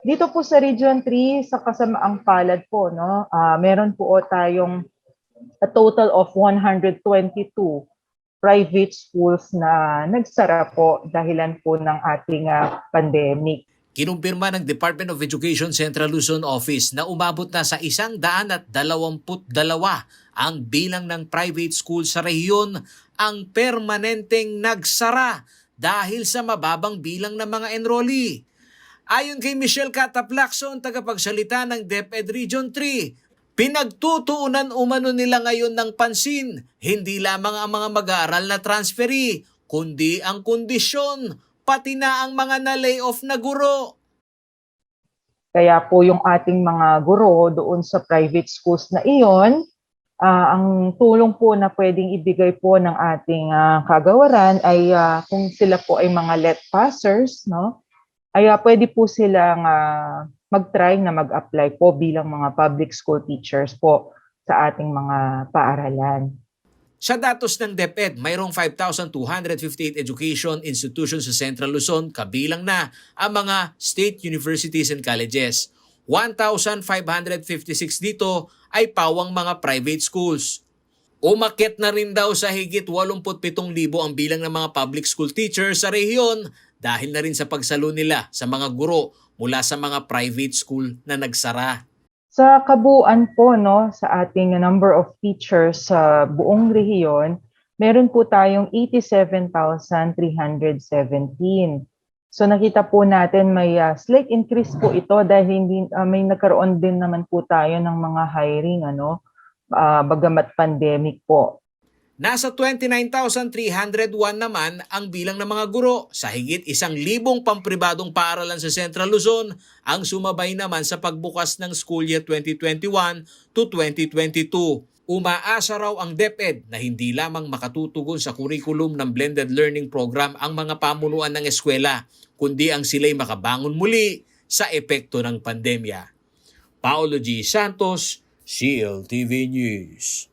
Dito po sa Region 3, sa kasamaang palad po, no, meron po tayong a total of 122 private schools na nagsara po dahilan po ng ating pandemic. Kinumpirma ng Department of Education Central Luzon Office na umabot na sa 122 ang bilang ng private school sa rehiyon ang permanenteng nagsara dahil sa mababang bilang ng mga enrollee. Ayon kay Michelle Cataplacson, tagapagsalita ng DepEd Region 3, pinagtutuunan umano nila ngayon ng pansin, hindi lamang ang mga mag-aaral na transferee, kundi ang kondisyon, pati na ang mga na-layoff na guro. Kaya po yung ating mga guro doon sa private schools na iyon, ang tulong po na pwedeng ibigay po ng ating kagawaran ay kung sila po ay mga let passers, no? Ay pwede po silang mag-try na mag-apply po bilang mga public school teachers po sa ating mga paaralan. Sa datos ng DepEd, mayroong 5,258 education institutions sa Central Luzon, kabilang na ang mga state universities and colleges. 1,556 dito ay pawang mga private schools. Umakyat na rin daw sa higit 87,000 ang bilang ng mga public school teachers sa rehiyon dahil na rin sa pagsalo nila sa mga guro mula sa mga private school na nagsara. Sa kabuuan po, no, sa ating number of teachers sa buong rehiyon, meron po tayong 87,317. So nakita po natin may slight increase po ito dahil may nagkaroon din naman po tayo ng mga hiring, bagamat pandemic po. Nasa 29,301 naman ang bilang ng mga guro sa higit 1,000 pampribadong paaralan sa Central Luzon ang sumabay naman sa pagbukas ng school year 2021 to 2022. Umaasa raw ang DepEd na hindi lamang makatutugon sa kurikulum ng blended learning program ang mga pamunuan ng eskwela, kundi ang sila'y makabangon muli sa epekto ng pandemya. Paolo G. Santos, CLTV News.